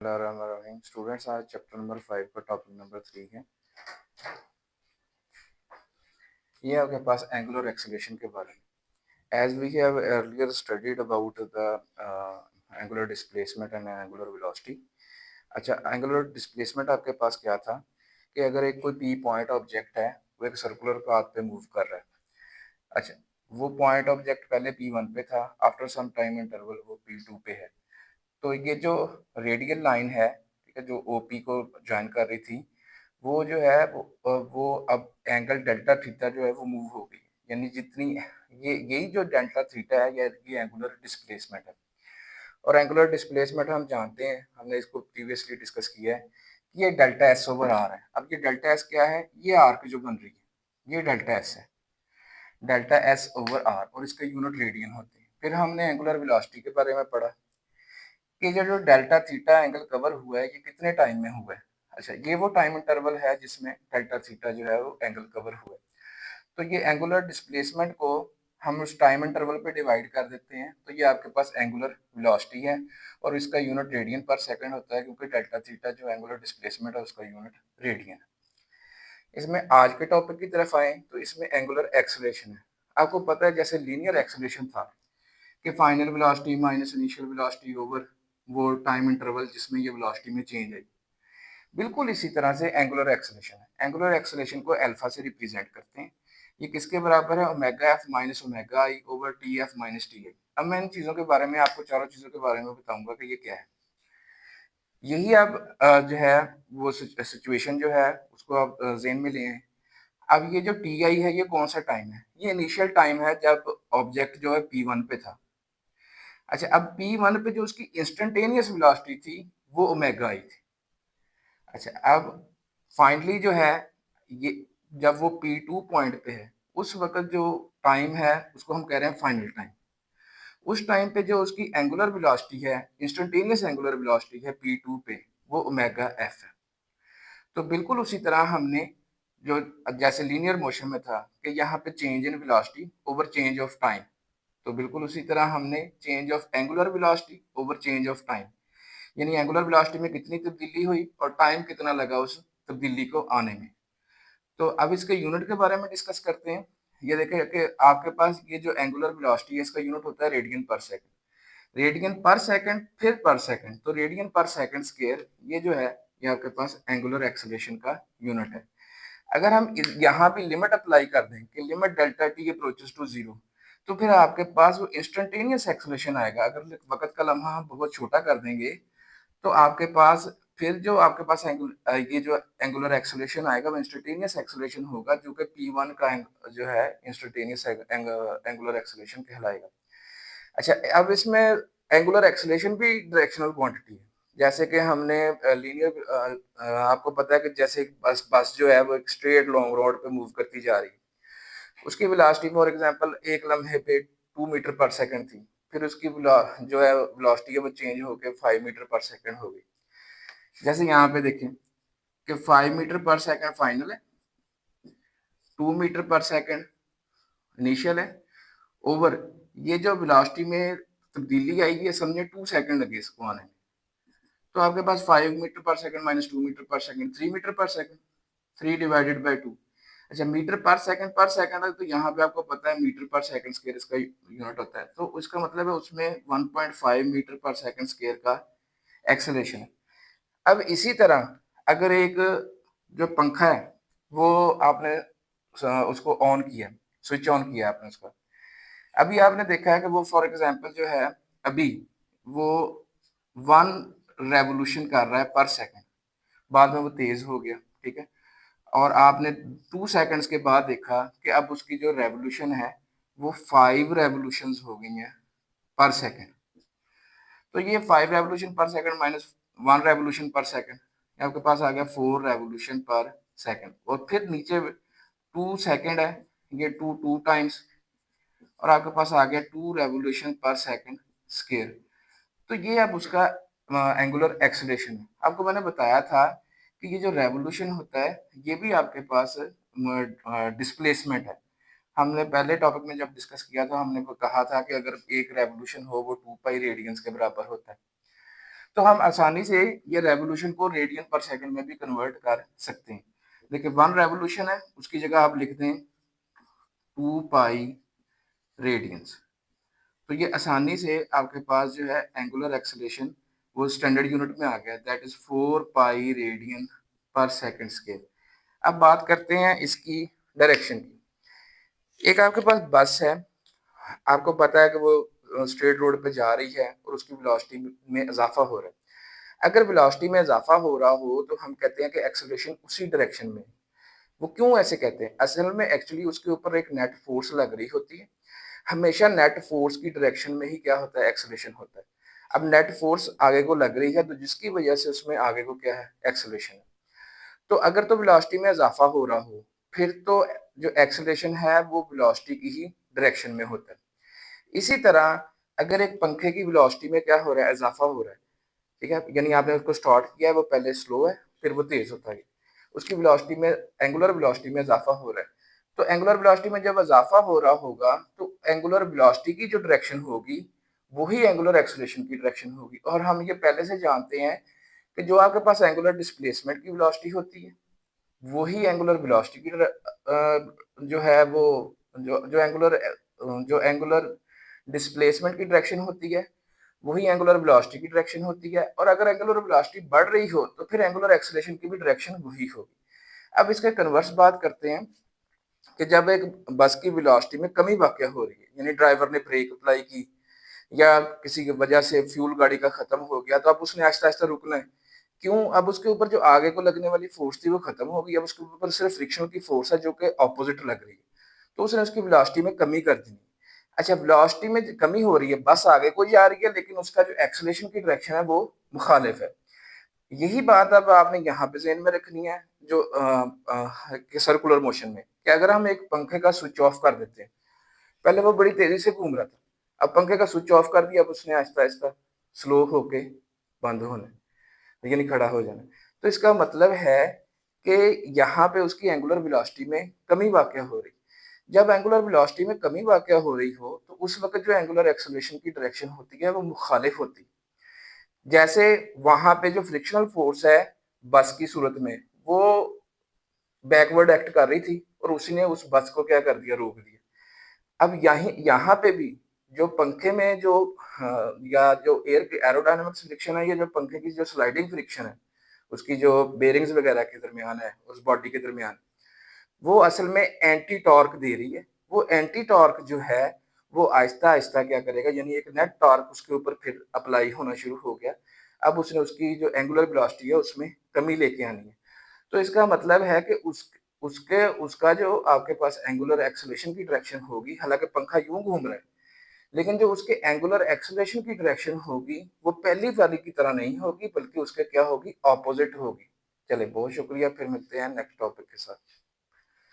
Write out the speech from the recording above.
Students, आज chapter number 5 का topic number 3 है। ये आपके पास एंगुलर एक्सेलरेशन के बारे में। As we have earlier studied about the angular displacement and angular velocity. अच्छा, एंगुलर डिस्प्लेसमेंट आपके पास क्या था कि अगर एक कोई पी पॉइंट ऑब्जेक्ट है, वो एक सर्कुलर पाथ पे मूव कर रहा है। अच्छा, वो पॉइंट ऑब्जेक्ट पहले P1 पे था, आफ्टर सम टाइम इंटरवल वो P2 पे है। तो ये जो रेडियल लाइन है, ठीक है, जो ओपी को ज्वाइन कर रही थी, वो जो है वो अब एंगल डेल्टा थीटा जो है वो मूव हो गई। यानी जितनी ये यही जो डेल्टा थीटा है, ये एंगुलर डिस्प्लेसमेंट है। और एंगुलर डिस्प्लेसमेंट हम जानते हैं, हमने इसको प्रीवियसली डिस्कस किया है कि ये डेल्टा एस ओवर आर है। अब ये डेल्टा एस क्या है? ये आर्क जो बन रही है, ये डेल्टा एस है, डेल्टा एस ओवर आर, और इसका यूनिट रेडियन होती है। फिर हमने एंगुलर वेलोसिटी के बारे में पढ़ा कि ये जो डेल्टा थीटा एंगल कवर हुआ है, ये कितने टाइम में हुआ है। अच्छा, ये वो टाइम इंटरवल है जिसमें डेल्टा थीटा जो है वो एंगल कवर हुआ है। तो ये एंगुलर डिस्प्लेसमेंट को हम उस टाइम इंटरवल पे डिवाइड कर देते हैं, तो ये आपके पास एंगुलर वेलोसिटी है, और इसका यूनिट रेडियन पर सेकंड होता है, क्योंकि डेल्टा थीटा जो एंगुलर डिस्प्लेसमेंट है उसका यूनिट रेडियन है। इसमें आज के टॉपिक की तरफ आए तो इसमें एंगुलर एक्सेलरेशन है। आपको पता है जैसे लीनियर एक्सेलरेशन था कि final velocity minus initial velocity over वो टाइम इंटरवल जिसमें ये वेलोसिटी में चेंज आई, बिल्कुल इसी तरह से एंगुलर एक्सेलरेशन है। एंगुलर एक्सेलरेशन को अल्फा से रिप्रेजेंट करते हैं। ये किसके बराबर है? Omega F minus omega I over T F minus T I. अब मैं इन चीज़ों के बारे में आपको चारों चीज़ों के बारे में बताऊंगा कि ये क्या है। यही अब जो है वो सिचुएशन जो है उसको आप जेन में लें। अब ये जो टी आई है, ये कौन सा टाइम है? ये इनिशियल टाइम है जब ऑब्जेक्ट जो है P1 पे था। अच्छा, अब P1 पे जो उसकी इंस्टेंटेनियस वेलोसिटी थी वो ओमेगा आई थी। अच्छा, अब फाइनली जो है ये जब वो P2 पॉइंट पे है, उस वक्त जो टाइम है उसको हम कह रहे हैं फाइनल टाइम। उस टाइम पे जो उसकी एंगुलर वेलोसिटी है, इंस्टेंटेनियस एंगुलर वेलोसिटी है P2 पे, वो ओमेगा एफ है। तो बिल्कुल उसी तरह हमने जो जैसे लीनियर मोशन में था कि यहाँ पे change in velocity over change of time, तो बिल्कुल उसी तरह हमने change of angular velocity over change of time, यानी एंगुलर वेलोसिटी में कितनी तब्दीली हुई और टाइम कितना लगा उस तब्दीली को आने में। तो अब इसके यूनिट के बारे में डिस्कस करते हैं। ये देखें कि आपके पास ये जो एंगुलर वेलोसिटी है, इसका यूनिट होता है रेडियन पर सेकंड। रेडियन पर सेकंड फिर पर सेकंड, तो रेडियन पर सेकंड स्क्वायर ये जो है ये आपके पास एंगुलर एक्सेलरेशन का यूनिट है। अगर हम यहाँ पे लिमिट अप्लाई कर दें कि limit delta T approaches to zero, तो फिर आपके पास वो इंस्टेंटेनियस एक्सेलरेशन आएगा। अगर वक्त का लम्हा हम बहुत छोटा कर देंगे, तो आपके पास फिर जो आपके पास ये जो एंगुलर एक्सेलरेशन आएगा वो इंस्टेंटेनियस एक्सेलरेशन होगा, जो कि P1 का जो है इंस्टेंटेनियस एंगुलर एक्सेलरेशन कहलाएगा। अच्छा, अब इसमें एंगुलर एक्सेलरेशन भी डायरेक्शनल क्वांटिटी है। जैसे कि हमने लीनियर आपको पता है कि जैसे एक बस बस जो है वो एक स्ट्रेट लॉन्ग रोड पे मूव करती जा रही है, उसकी वेलोसिटी फॉर एग्जांपल एक लम्हे पे 2 मीटर पर सेकंड थी। फिर उसकी जो है वेलोसिटी है वो चेंज होकर 5 मीटर पर सेकंड हो गई। जैसे यहाँ पे देखें कि 5 मीटर पर सेकंड फाइनल है, 2 मीटर पर सेकंड इनिशियल है, ओवर ये जो वेलोसिटी में तब्दीली आई है, समझे 2 सेकंड लगे इसको आने में। तो आपके पास 5 मीटर पर सेकंड माइनस 2 मीटर पर सेकंड 3 मीटर पर सेकंड, 3/2। अच्छा, मीटर पर सेकंड है, तो यहाँ पे आपको पता है मीटर पर सेकंड स्क्वायर इसका यूनिट होता है, तो इसका मतलब है उसमें 1.5 मीटर पर सेकंड स्क्वायर का एक्सेलरेशन है। अब इसी तरह अगर एक जो पंखा है वो आपने उसको ऑन किया, स्विच ऑन किया आपने उसका, अभी आपने देखा है कि वो फॉर एग्जांपल जो है अभी वो 1 रेवोल्यूशन कर रहा है पर सेकंड, बाद में वो तेज हो गया, ठीक है, और आपने 2 सेकंड्स के बाद देखा कि अब उसकी जो रेवोल्यूशन है वो 5 रेवोल्यूशंस हो गई हैं पर सेकंड। तो ये 5 रेवोल्यूशन पर सेकंड माइनस 1 रेवोल्यूशन पर सेकंड, आपके पास आ गया 4 रेवोल्यूशन पर सेकंड, और फिर नीचे 2 सेकंड है, ये टू टाइम्स, और आपके पास आ गया 2 रेवोल्यूशन पर सेकंड स्क्वायर। तो ये अब उसका एंगुलर एक्सेलरेशन है। आपको मैंने बताया था कि ये जो रेवोल्यूशन होता है ये भी आपके पास डिस्प्लेसमेंट है। हमने पहले टॉपिक में जब डिस्कस किया था हमने को कहा था कि अगर एक रेवोल्यूशन हो वो 2 पाई रेडियंस के बराबर होता है। तो हम आसानी से ये रेवोल्यूशन को रेडियन पर सेकंड में भी कन्वर्ट कर सकते हैं। देखिए 1 रेवोल्यूशन है, उसकी जगह आप लिख दें 2 पाई रेडियंस। तो ये आसानी से आपके पास जो है एंगुलर एक्सेलरेशन वो स्टैंडर्ड यूनिट में आ गया, दैट इज 4 पाई रेडियन पर सेकंड स्केयर। अब बात करते हैं इसकी डायरेक्शन की। एक आपके पास बस है, आपको पता है कि वो स्ट्रेट रोड पे जा रही है और उसकी वेलोसिटी में इजाफा हो रहा है। अगर वेलोसिटी में इजाफा हो रहा हो तो हम कहते हैं कि एक्सेलरेशन उसी डायरेक्शन में। वो क्यों ऐसे कहते हैं? असल में एक्चुअली उसके ऊपर एक नेट फोर्स लग रही होती है। हमेशा नेट फोर्स की डायरेक्शन में ही क्या होता है? एक्सेलरेशन होता है। अब नेट फोर्स आगे को लग रही है तो जिसकी वजह से उसमें आगे को क्या है? एक्सेलरेशन है। तो अगर तो वेलोसिटी में इजाफा हो रहा हो फिर तो जो एक्सेलरेशन है वो वेलोसिटी की ही डायरेक्शन में होता है। इसी तरह अगर एक पंखे की वेलोसिटी में क्या हो रहा है? इजाफा हो रहा है, ठीक है, यानी आपने उसको स्टार्ट किया है, वो पहले स्लो है फिर वो तेज होता है, उसकी वेलोसिटी में एंगुलर वेलोसिटी में इजाफा हो रहा है। तो एंगुलर वेलोसिटी में जब इजाफा हो रहा होगा तो एंगुलर वेलोसिटी की जो डायरेक्शन होगी वही एंगुलर एक्सेलरेशन की डायरेक्शन होगी। और हम ये पहले से जानते हैं कि जो आपके पास एंगुलर डिस्प्लेसमेंट की वेलोसिटी होती है वही एंगुलर वेलोसिटी की जो है वो जो एंगुलर डिस्प्लेसमेंट की डायरेक्शन होती है वही एंगुलर वेलोसिटी की डायरेक्शन होती है। और अगर एंगुलर वेलोसिटी बढ़ रही हो तो फिर एंगुलर एक्सेलरेशन की भी डायरेक्शन वही होगी। अब इसके कन्वर्स बात करते हैं कि जब एक बस की वेलोसिटी में कमी वाक़या हो रही है, यानी ड्राइवर ने ब्रेक अप्लाई की या किसी की वजह से फ्यूल गाड़ी का खत्म हो गया तो अब उसने आहिस्ता-आहिस्ता रुकना है। क्यों? अब उसके ऊपर जो आगे को लगने वाली फोर्स थी वो खत्म हो गई, अब उसके ऊपर सिर्फ फ्रिक्शन की फोर्स है जो कि ऑपोजिट लग रही है। तो उसने उसकी वेलोसिटी में कमी कर दी। अच्छा, वेलोसिटी में कमी हो रही है, बस आगे को जा रही है लेकिन उसका जो एक्सेलरेशन की डायरेक्शन है वो मुखालिफ है। यही बात अब आपने यहाँ पे ज़हन में रखनी है जो कि सर्कुलर मोशन में कि अगर हम एक पंखे का स्विच ऑफ कर देते हैं, पहले वो बड़ी तेज़ी से घूम रहा था, अब पंखे का स्विच ऑफ कर दिया, अब उसने आहिस्ता-आहिस्ता स्लो होके बंद होना है, यानी खड़ा हो जाना है। तो इसका मतलब है कि यहाँ पे उसकी एंगुलर वेलोसिटी में कमी वाक़या हो रही है। जब एंगुलर वेलोसिटी में कमी वाक़या हो रही हो, तो उस वक़्त जो एंगुलर एक्सेलरेशन की डायरेक्शन होती है वो मुखालिफ होती है। जैसे वहाँ पे जो फ्रिक्शनल फोर्स है बस की सूरत में, वो बैकवर्ड एक्ट कर रही थी और उसी ने उस बस को क्या कर दिया? रोक दिया। अब यहाँ पे भी जो पंखे में जो या जो एयर की एरोडायनामिक्स फ्रिक्शन है या जो पंखे की जो स्लाइडिंग फ्रिक्शन है, उसकी जो बेरिंग्स वगैरह के दरमियान है, उस बॉडी के दरमियान, वो असल में एंटी टॉर्क दे रही है। वो एंटी टॉर्क जो है वो आहिस्ता-आहिस्ता क्या करेगा, यानी एक नेट टॉर्क उसके ऊपर फिर अप्लाई होना शुरू हो गया। अब उसने उसकी जो एंगुलर वेलोसिटी है उसमें कमी लेके आनी है। तो इसका मतलब है कि उसका जो आपके पास एंगुलर एक्सेलरेशन की डायरेक्शन होगी, हालाँकि पंखा यूँ घूम रहा है, लेकिन जो उसके एंगुलर एक्सेलरेशन की डायरेक्शन होगी, वो पहली वाली की तरह नहीं होगी बल्कि उसके क्या होगी? ऑपोज़िट होगी। चलिए बहुत शुक्रिया, फिर मिलते हैं नेक्स्ट टॉपिक के साथ।